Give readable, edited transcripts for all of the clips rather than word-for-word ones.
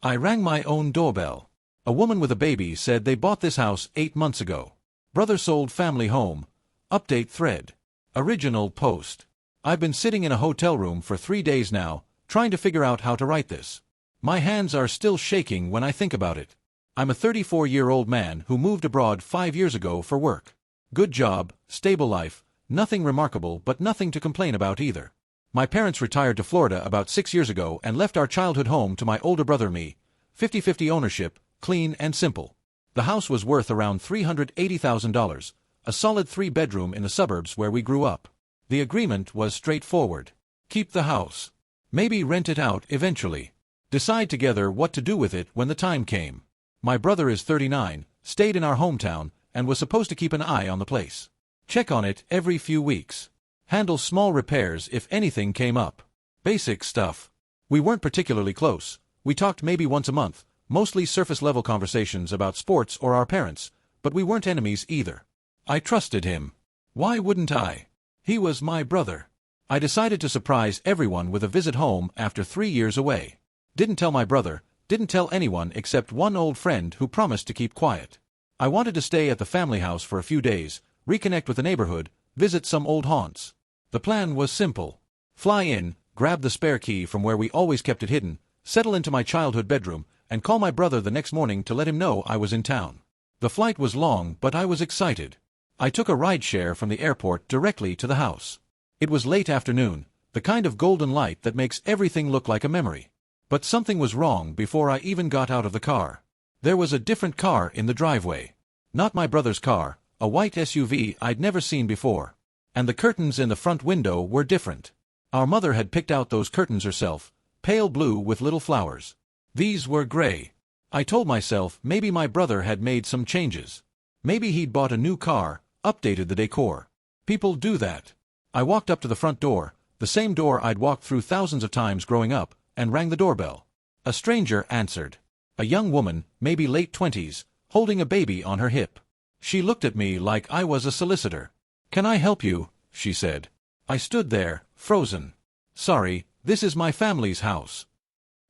I rang my own doorbell. A woman with a baby said they bought this house 8 months ago. Brother sold family home. Update thread. Original post. I've been sitting in a hotel room for 3 days now, trying to figure out how to write this. My hands are still shaking when I think about it. I'm a 34-year-old man who moved abroad 5 years ago for work. Good job, stable life, nothing remarkable but nothing to complain about either. My parents retired to Florida about 6 years ago and left our childhood home to my older brother and me, 50-50 ownership, clean and simple. The house was worth around $380,000, a solid 3-bedroom in the suburbs where we grew up. The agreement was straightforward. Keep the house. Maybe rent it out eventually. Decide together what to do with it when the time came. My brother is 39, stayed in our hometown, and was supposed to keep an eye on the place. Check on it every few weeks. Handle small repairs if anything came up. Basic stuff. We weren't particularly close. We talked maybe once a month, mostly surface-level conversations about sports or our parents, but we weren't enemies either. I trusted him. Why wouldn't I? He was my brother. I decided to surprise everyone with a visit home after 3 years away. Didn't tell my brother, didn't tell anyone except one old friend who promised to keep quiet. I wanted to stay at the family house for a few days, reconnect with the neighborhood, visit some old haunts. The plan was simple. Fly in, grab the spare key from where we always kept it hidden, settle into my childhood bedroom, and call my brother the next morning to let him know I was in town. The flight was long, but I was excited. I took a rideshare from the airport directly to the house. It was late afternoon, the kind of golden light that makes everything look like a memory. But something was wrong before I even got out of the car. There was a different car in the driveway. Not my brother's car, a white SUV I'd never seen before. And the curtains in the front window were different. Our mother had picked out those curtains herself, pale blue with little flowers. These were gray. I told myself maybe my brother had made some changes. Maybe he'd bought a new car, updated the decor. People do that. I walked up to the front door, the same door I'd walked through thousands of times growing up, and rang the doorbell. A stranger answered. A young woman, maybe late 20s, holding a baby on her hip. She looked at me like I was a solicitor. "Can I help you?" she said. I stood there, frozen. "Sorry, this is my family's house."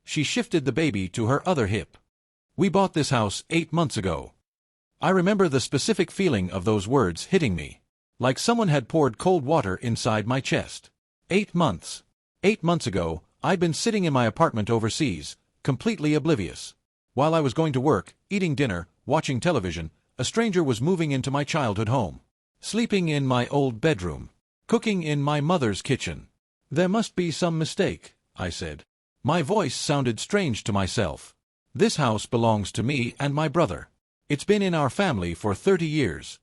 She shifted the baby to her other hip. "We bought this house 8 months ago." I remember the specific feeling of those words hitting me. Like someone had poured cold water inside my chest. 8 months. 8 months ago, I'd been sitting in my apartment overseas, completely oblivious. While I was going to work, eating dinner, watching television, a stranger was moving into my childhood home. Sleeping in my old bedroom. Cooking in my mother's kitchen. "There must be some mistake," I said. My voice sounded strange to myself. "This house belongs to me and my brother. It's been in our family for 30 years.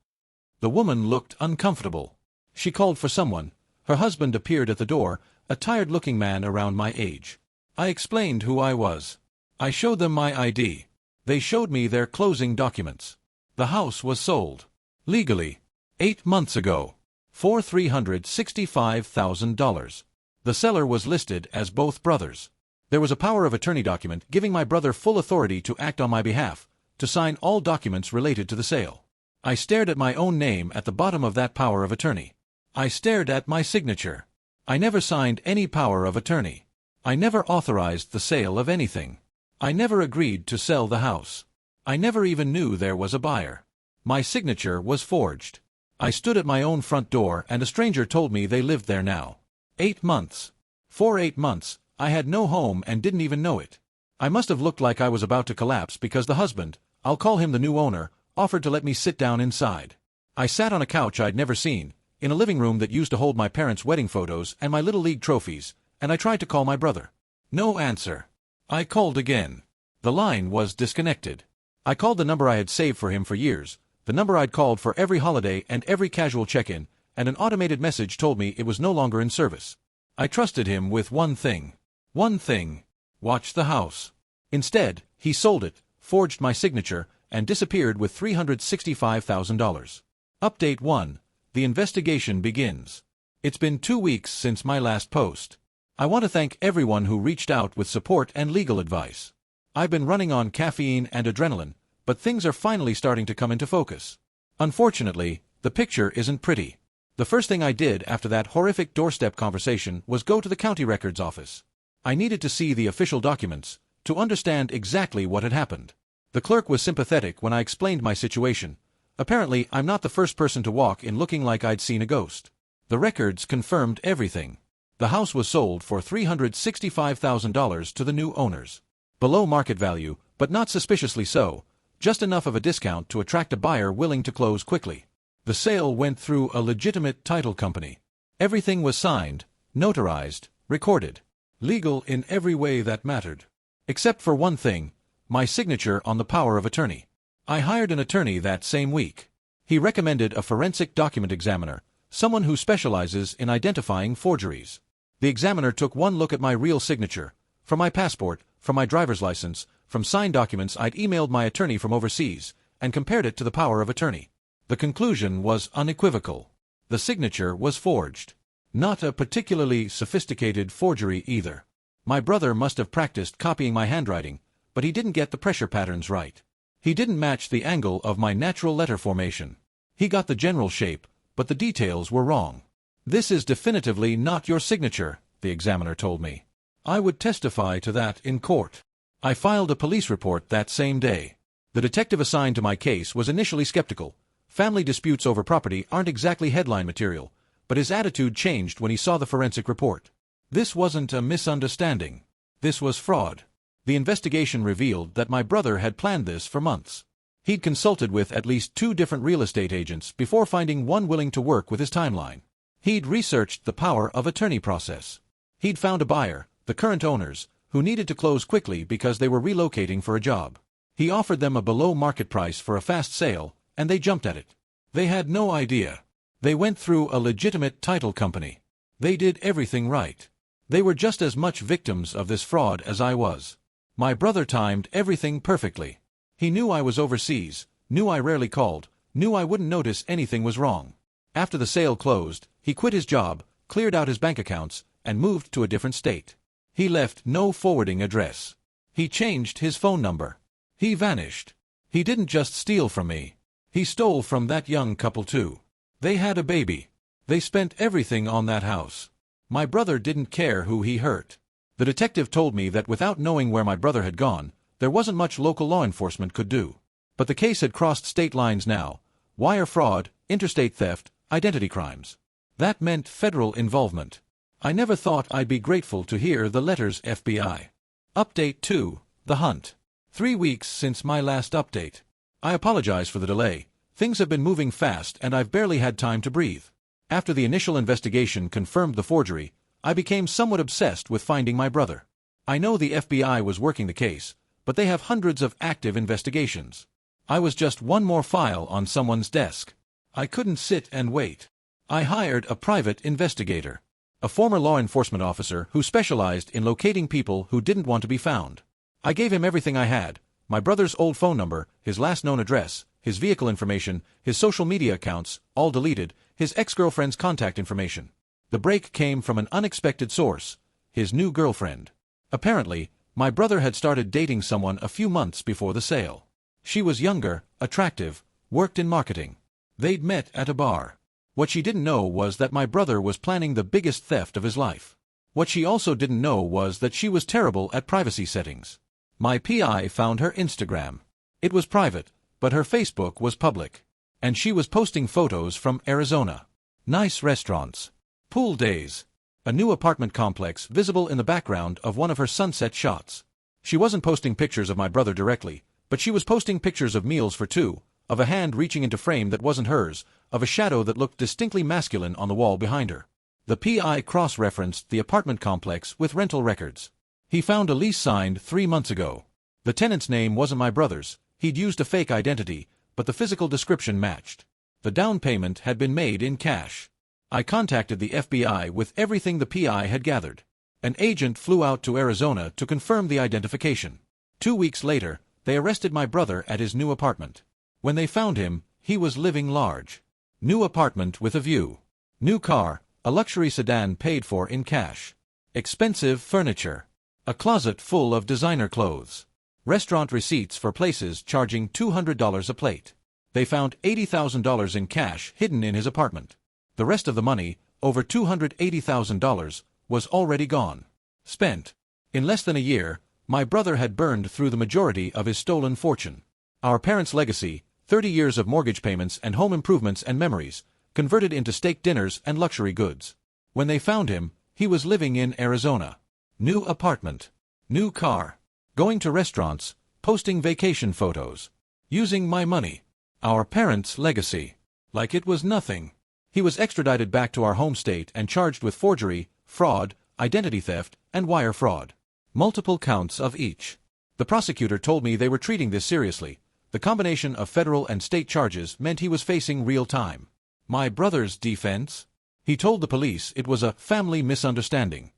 The woman looked uncomfortable. She called for someone. Her husband appeared at the door, a tired-looking man around my age. I explained who I was. I showed them my ID. They showed me their closing documents. The house was sold. Legally. 8 months ago. For $365,000. The seller was listed as both brothers. There was a power of attorney document giving my brother full authority to act on my behalf, to sign all documents related to the sale. I stared at my own name at the bottom of that power of attorney. I stared at my signature. I never signed any power of attorney. I never authorized the sale of anything. I never agreed to sell the house. I never even knew there was a buyer. My signature was forged. I stood at my own front door and a stranger told me they lived there now. 8 months. For 8 months, I had no home and didn't even know it. I must have looked like I was about to collapse because the husband, I'll call him the new owner, offered to let me sit down inside. I sat on a couch I'd never seen, in a living room that used to hold my parents' wedding photos and my Little League trophies, and I tried to call my brother. No answer. I called again. The line was disconnected. I called the number I had saved for him for years, the number I'd called for every holiday and every casual check-in, and an automated message told me it was no longer in service. I trusted him with one thing. One thing. Watch the house. Instead, he sold it, forged my signature, and disappeared with $365,000. Update 1. The investigation begins. It's been 2 weeks since my last post. I want to thank everyone who reached out with support and legal advice. I've been running on caffeine and adrenaline, but things are finally starting to come into focus. Unfortunately, the picture isn't pretty. The first thing I did after that horrific doorstep conversation was go to the county records office. I needed to see the official documents, to understand exactly what had happened. The clerk was sympathetic when I explained my situation. Apparently, I'm not the first person to walk in looking like I'd seen a ghost. The records confirmed everything. The house was sold for $365,000 to the new owners. Below market value, but not suspiciously so, just enough of a discount to attract a buyer willing to close quickly. The sale went through a legitimate title company. Everything was signed, notarized, recorded. Legal in every way that mattered. Except for one thing, my signature on the power of attorney. I hired an attorney that same week. He recommended a forensic document examiner, someone who specializes in identifying forgeries. The examiner took one look at my real signature, from my passport, from my driver's license, from signed documents I'd emailed my attorney from overseas, and compared it to the power of attorney. The conclusion was unequivocal. The signature was forged. Not a particularly sophisticated forgery either. My brother must have practiced copying my handwriting, but he didn't get the pressure patterns right. He didn't match the angle of my natural letter formation. He got the general shape, but the details were wrong. "This is definitively not your signature," the examiner told me. I would testify to that in court. I filed a police report that same day. The detective assigned to my case was initially skeptical. Family disputes over property aren't exactly headline material, but his attitude changed when he saw the forensic report. This wasn't a misunderstanding. This was fraud. The investigation revealed that my brother had planned this for months. He'd consulted with at least 2 different real estate agents before finding one willing to work with his timeline. He'd researched the power of attorney process. He'd found a buyer, the current owners, who needed to close quickly because they were relocating for a job. He offered them a below-market price for a fast sale, and they jumped at it. They had no idea. They went through a legitimate title company. They did everything right. They were just as much victims of this fraud as I was. My brother timed everything perfectly. He knew I was overseas, knew I rarely called, knew I wouldn't notice anything was wrong. After the sale closed, he quit his job, cleared out his bank accounts, and moved to a different state. He left no forwarding address. He changed his phone number. He vanished. He didn't just steal from me. He stole from that young couple too. They had a baby. They spent everything on that house. My brother didn't care who he hurt. The detective told me that without knowing where my brother had gone, there wasn't much local law enforcement could do. But the case had crossed state lines now. Wire fraud, interstate theft, identity crimes. That meant federal involvement. I never thought I'd be grateful to hear the letters FBI. Update 2, The Hunt. 3 weeks since my last update. I apologize for the delay. Things have been moving fast and I've barely had time to breathe. After the initial investigation confirmed the forgery, I became somewhat obsessed with finding my brother. I know the FBI was working the case, but they have hundreds of active investigations. I was just one more file on someone's desk. I couldn't sit and wait. I hired a private investigator, a former law enforcement officer who specialized in locating people who didn't want to be found. I gave him everything I had: my brother's old phone number, his last known address, his vehicle information, his social media accounts, all deleted, his ex-girlfriend's contact information. The break came from an unexpected source: his new girlfriend. Apparently, my brother had started dating someone a few months before the sale. She was younger, attractive, worked in marketing. They'd met at a bar. What she didn't know was that my brother was planning the biggest theft of his life. What she also didn't know was that she was terrible at privacy settings. My PI found her Instagram. It was private, but her Facebook was public. And she was posting photos from Arizona. Nice restaurants. Pool days. A new apartment complex visible in the background of one of her sunset shots. She wasn't posting pictures of my brother directly, but she was posting pictures of meals for 2, of a hand reaching into frame that wasn't hers, of a shadow that looked distinctly masculine on the wall behind her. The PI cross-referenced the apartment complex with rental records. He found a lease signed 3 months ago. The tenant's name wasn't my brother's. He'd used a fake identity, but the physical description matched. The down payment had been made in cash. I contacted the FBI with everything the PI had gathered. An agent flew out to Arizona to confirm the identification. 2 weeks later, they arrested my brother at his new apartment. When they found him, he was living large. New apartment with a view. New car, a luxury sedan paid for in cash. Expensive furniture. A closet full of designer clothes. Restaurant receipts for places charging $200 a plate. They found $80,000 in cash hidden in his apartment. The rest of the money, over $280,000, was already gone. Spent. In less than a year, My brother had burned through the majority of his stolen fortune. Our parents' legacy, 30 years of mortgage payments and home improvements and memories, converted into steak dinners and luxury goods. When they found him, he was living in Arizona. New apartment. New car. Going to restaurants, posting vacation photos. Using my money. Our parents' legacy. Like it was nothing. He was extradited back to our home state and charged with forgery, fraud, identity theft, and wire fraud. Multiple counts of each. The prosecutor told me they were treating this seriously. The combination of federal and state charges meant he was facing real time. My brother's defense? He told the police it was a family misunderstanding.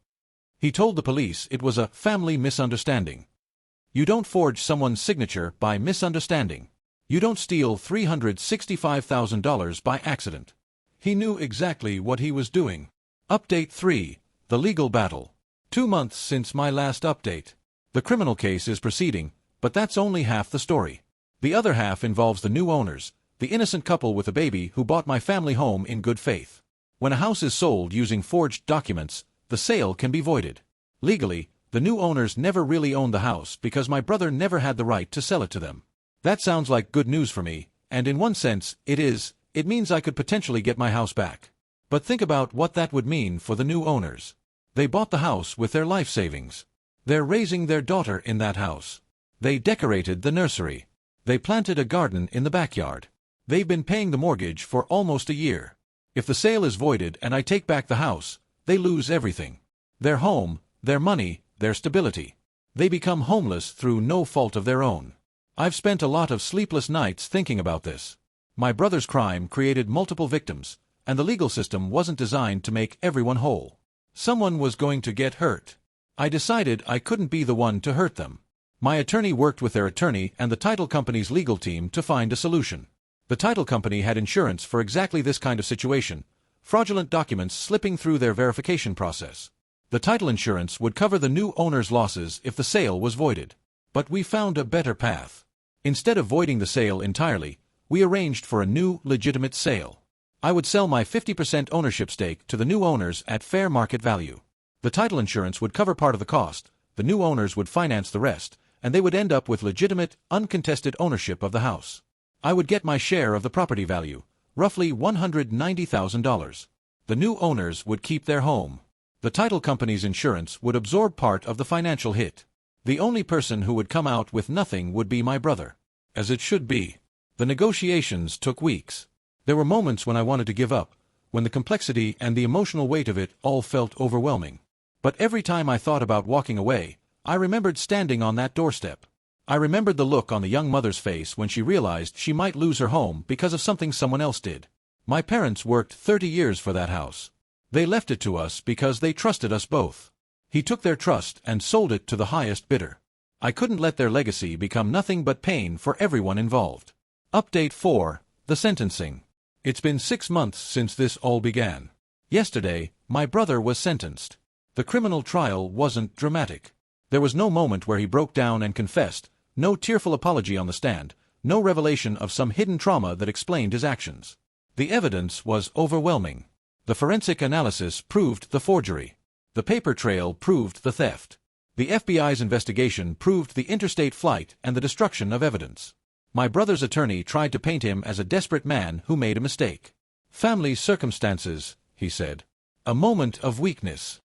You don't forge someone's signature by misunderstanding. You don't steal $365,000 by accident. He knew exactly what he was doing. Update 3. The legal battle. 2 months since my last update. The criminal case is proceeding, but that's only half the story. The other half involves the new owners, the innocent couple with a baby who bought my family home in good faith. When a house is sold using forged documents, the sale can be voided. Legally, the new owners never really owned the house because my brother never had the right to sell it to them. That sounds like good news for me, and in one sense, it is. It means I could potentially get my house back. But think about what that would mean for the new owners. They bought the house with their life savings. They're raising their daughter in that house. They decorated the nursery. They planted a garden in the backyard. They've been paying the mortgage for almost a year. If the sale is voided and I take back the house, they lose everything. Their home, their money, their stability. They become homeless through no fault of their own. I've spent a lot of sleepless nights thinking about this. My brother's crime created multiple victims, and the legal system wasn't designed to make everyone whole. Someone was going to get hurt. I decided I couldn't be the one to hurt them. My attorney worked with their attorney and the title company's legal team to find a solution. The title company had insurance for exactly this kind of situation, fraudulent documents slipping through their verification process. The title insurance would cover the new owner's losses if the sale was voided. But we found a better path. Instead of voiding the sale entirely, we arranged for a new, legitimate sale. I would sell my 50% ownership stake to the new owners at fair market value. The title insurance would cover part of the cost, the new owners would finance the rest, and they would end up with legitimate, uncontested ownership of the house. I would get my share of the property value, roughly $190,000. The new owners would keep their home. The title company's insurance would absorb part of the financial hit. The only person who would come out with nothing would be my brother. As it should be. The negotiations took weeks. There were moments when I wanted to give up, when the complexity and the emotional weight of it all felt overwhelming. But every time I thought about walking away, I remembered standing on that doorstep. I remembered the look on the young mother's face when she realized she might lose her home because of something someone else did. My parents worked 30 years for that house. They left it to us because they trusted us both. He took their trust and sold it to the highest bidder. I couldn't let their legacy become nothing but pain for everyone involved. Update 4. The sentencing. It's been 6 months since this all began. Yesterday, my brother was sentenced. The criminal trial wasn't dramatic. There was no moment where he broke down and confessed, no tearful apology on the stand, no revelation of some hidden trauma that explained his actions. The evidence was overwhelming. The forensic analysis proved the forgery. The paper trail proved the theft. The FBI's investigation proved the interstate flight and the destruction of evidence. My brother's attorney tried to paint him as a desperate man who made a mistake. Family circumstances, he said. A moment of weakness.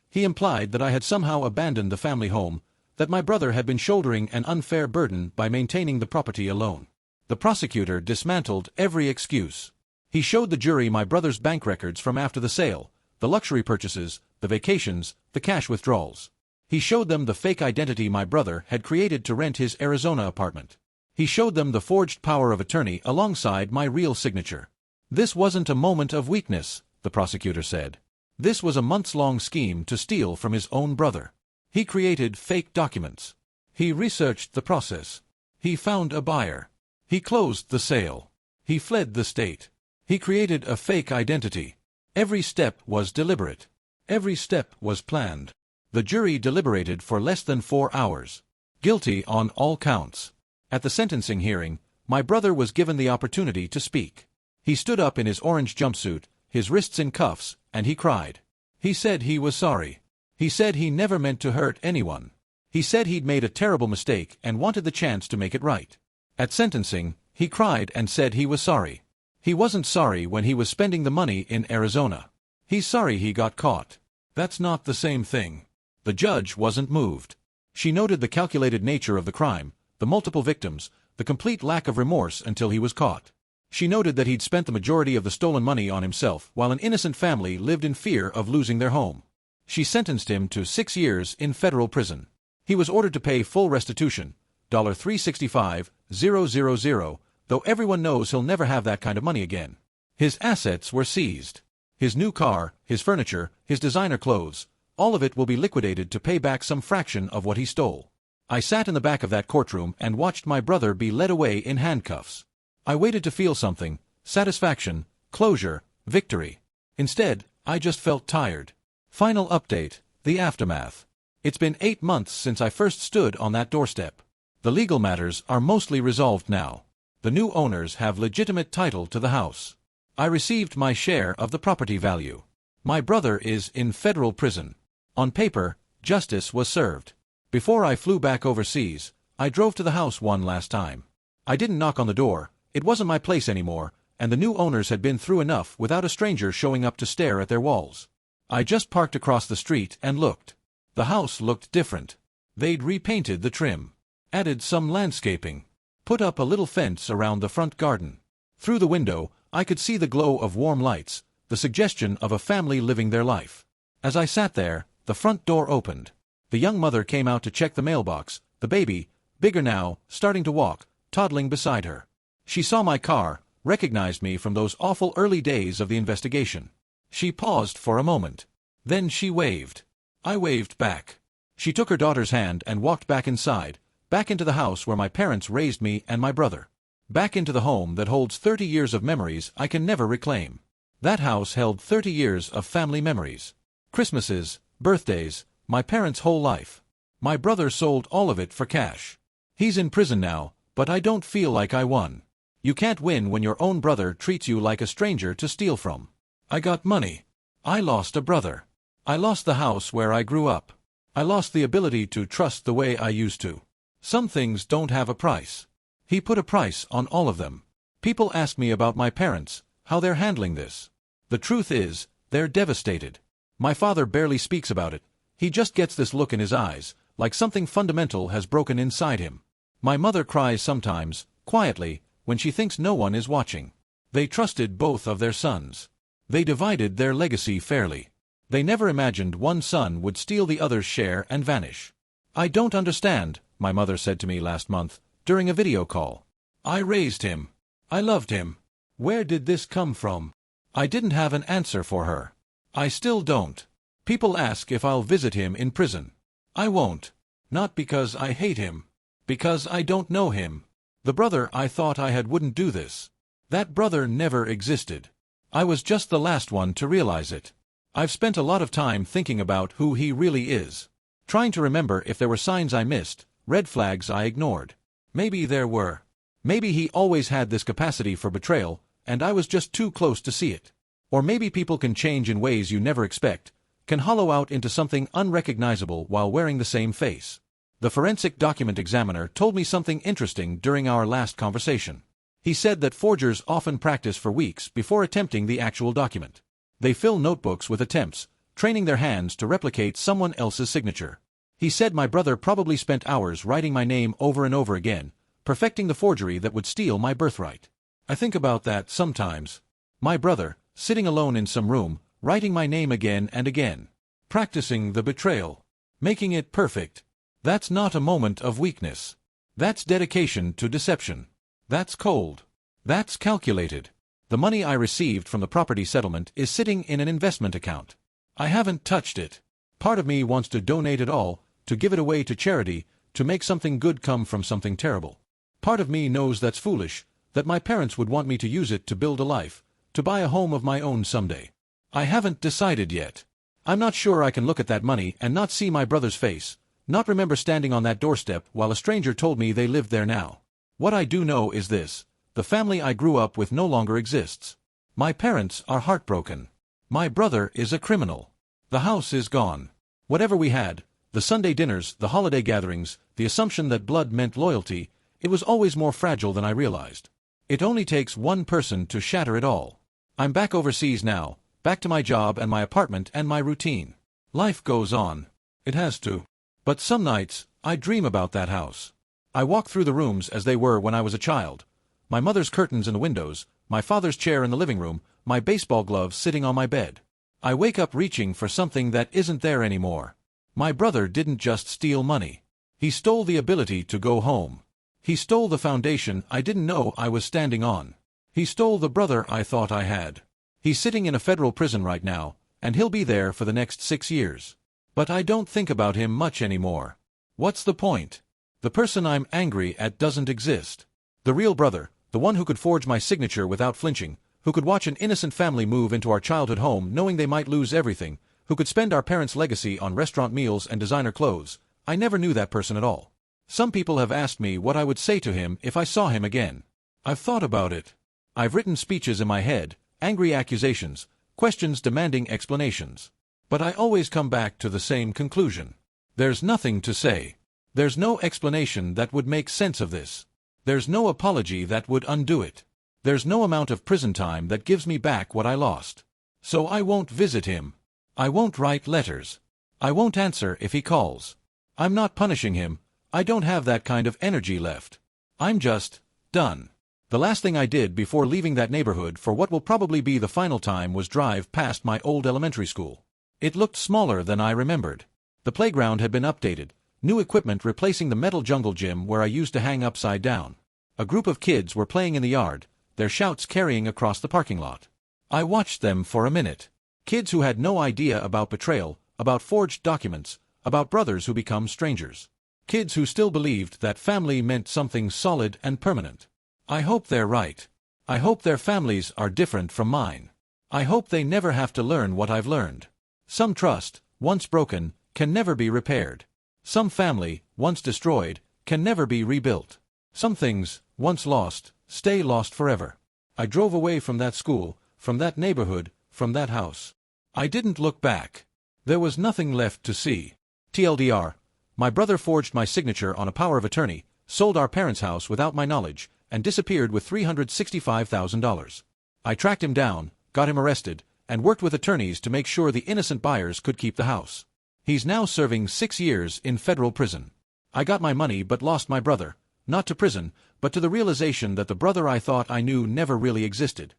He implied that I had somehow abandoned the family home, that my brother had been shouldering an unfair burden by maintaining the property alone. The prosecutor dismantled every excuse. He showed the jury my brother's bank records from after the sale, the luxury purchases, the vacations, the cash withdrawals. He showed them the fake identity my brother had created to rent his Arizona apartment. He showed them the forged power of attorney alongside my real signature. This wasn't a moment of weakness, the prosecutor said. This was a months-long scheme to steal from his own brother. He created fake documents. He researched the process. He found a buyer. He closed the sale. He fled the state. He created a fake identity. Every step was deliberate. Every step was planned. The jury deliberated for less than 4 hours. Guilty on all counts. At the sentencing hearing, my brother was given the opportunity to speak. He stood up in his orange jumpsuit, his wrists in cuffs, and he cried. He said he was sorry. He said he never meant to hurt anyone. He said he'd made a terrible mistake and wanted the chance to make it right. At sentencing, he cried and said he was sorry. He wasn't sorry when he was spending the money in Arizona. He's sorry he got caught. That's not the same thing. The judge wasn't moved. She noted the calculated nature of the crime, the multiple victims, the complete lack of remorse until he was caught. She noted that he'd spent the majority of the stolen money on himself while an innocent family lived in fear of losing their home. She sentenced him to 6 years in federal prison. He was ordered to pay full restitution, $365,000, though everyone knows he'll never have that kind of money again. His assets were seized. His new car, his furniture, his designer clothes, all of it will be liquidated to pay back some fraction of what he stole. I sat in the back of that courtroom and watched my brother be led away in handcuffs. I waited to feel something, satisfaction, closure, victory. Instead, I just felt tired. Final update, the aftermath. It's been 8 months since I first stood on that doorstep. The legal matters are mostly resolved now. The new owners have legitimate title to the house. I received my share of the property value. My brother is in federal prison. On paper, justice was served. Before I flew back overseas, I drove to the house one last time. I didn't knock on the door, it wasn't my place anymore, and the new owners had been through enough without a stranger showing up to stare at their walls. I just parked across the street and looked. The house looked different. They'd repainted the trim, added some landscaping, put up a little fence around the front garden. Through the window, I could see the glow of warm lights, the suggestion of a family living their life. As I sat there, the front door opened. The young mother came out to check the mailbox, the baby, bigger now, starting to walk, toddling beside her. She saw my car, recognized me from those awful early days of the investigation. She paused for a moment. Then she waved. I waved back. She took her daughter's hand and walked back inside, back into the house where my parents raised me and my brother. Back into the home that holds 30 years of memories I can never reclaim. That house held 30 years of family memories. Christmases, birthdays, my parents' whole life. My brother sold all of it for cash. He's in prison now, but I don't feel like I won. You can't win when your own brother treats you like a stranger to steal from. I got money. I lost a brother. I lost the house where I grew up. I lost the ability to trust the way I used to. Some things don't have a price. He put a price on all of them. People ask me about my parents, how they're handling this. The truth is, they're devastated. My father barely speaks about it. He just gets this look in his eyes, like something fundamental has broken inside him. My mother cries sometimes, quietly, when she thinks no one is watching. They trusted both of their sons. They divided their legacy fairly. They never imagined one son would steal the other's share and vanish. I don't understand, my mother said to me last month, during a video call. I raised him. I loved him. Where did this come from? I didn't have an answer for her. I still don't. People ask if I'll visit him in prison. I won't. Not because I hate him. Because I don't know him. The brother I thought I had wouldn't do this. That brother never existed. I was just the last one to realize it. I've spent a lot of time thinking about who he really is. Trying to remember if there were signs I missed, red flags I ignored. Maybe there were. Maybe he always had this capacity for betrayal, and I was just too close to see it. Or maybe people can change in ways you never expect, can hollow out into something unrecognizable while wearing the same face. The forensic document examiner told me something interesting during our last conversation. He said that forgers often practice for weeks before attempting the actual document. They fill notebooks with attempts, training their hands to replicate someone else's signature. He said my brother probably spent hours writing my name over and over again, perfecting the forgery that would steal my birthright. I think about that sometimes. My brother, sitting alone in some room, writing my name again and again. Practicing the betrayal. Making it perfect. That's not a moment of weakness. That's dedication to deception. That's cold. That's calculated. The money I received from the property settlement is sitting in an investment account. I haven't touched it. Part of me wants to donate it all, to give it away to charity, to make something good come from something terrible. Part of me knows that's foolish, that my parents would want me to use it to build a life, to buy a home of my own someday. I haven't decided yet. I'm not sure I can look at that money and not see my brother's face, not remember standing on that doorstep while a stranger told me they lived there now. What I do know is this: the family I grew up with no longer exists. My parents are heartbroken. My brother is a criminal. The house is gone. Whatever we had, The Sunday dinners, the holiday gatherings, the assumption that blood meant loyalty, it was always more fragile than I realized. It only takes one person to shatter it all. I'm back overseas now, back to my job and my apartment and my routine. Life goes on. It has to. But some nights, I dream about that house. I walk through the rooms as they were when I was a child. My mother's curtains in the windows, my father's chair in the living room, my baseball gloves sitting on my bed. I wake up reaching for something that isn't there anymore. My brother didn't just steal money. He stole the ability to go home. He stole the foundation I didn't know I was standing on. He stole the brother I thought I had. He's sitting in a federal prison right now, and he'll be there for the next 6 years. But I don't think about him much anymore. What's the point? The person I'm angry at doesn't exist. The real brother, the one who could forge my signature without flinching, who could watch an innocent family move into our childhood home knowing they might lose everything, who could spend our parents' legacy on restaurant meals and designer clothes, I never knew that person at all. Some people have asked me what I would say to him if I saw him again. I've thought about it. I've written speeches in my head, angry accusations, questions demanding explanations. But I always come back to the same conclusion. There's nothing to say. There's no explanation that would make sense of this. There's no apology that would undo it. There's no amount of prison time that gives me back what I lost. So I won't visit him. I won't write letters. I won't answer if he calls. I'm not punishing him. I don't have that kind of energy left. I'm just done. The last thing I did before leaving that neighborhood for what will probably be the final time was drive past my old elementary school. It looked smaller than I remembered. The playground had been updated, new equipment replacing the metal jungle gym where I used to hang upside down. A group of kids were playing in the yard, their shouts carrying across the parking lot. I watched them for a minute. Kids who had no idea about betrayal, about forged documents, about brothers who become strangers. Kids who still believed that family meant something solid and permanent. I hope they're right. I hope their families are different from mine. I hope they never have to learn what I've learned. Some trust, once broken, can never be repaired. Some family, once destroyed, can never be rebuilt. Some things, once lost, stay lost forever. I drove away from that school, from that neighborhood, from that house. I didn't look back. There was nothing left to see. TLDR, my brother forged my signature on a power of attorney, sold our parents' house without my knowledge, and disappeared with $365,000. I tracked him down, got him arrested, and worked with attorneys to make sure the innocent buyers could keep the house. He's now serving 6 years in federal prison. I got my money but lost my brother, not to prison, but to the realization that the brother I thought I knew never really existed.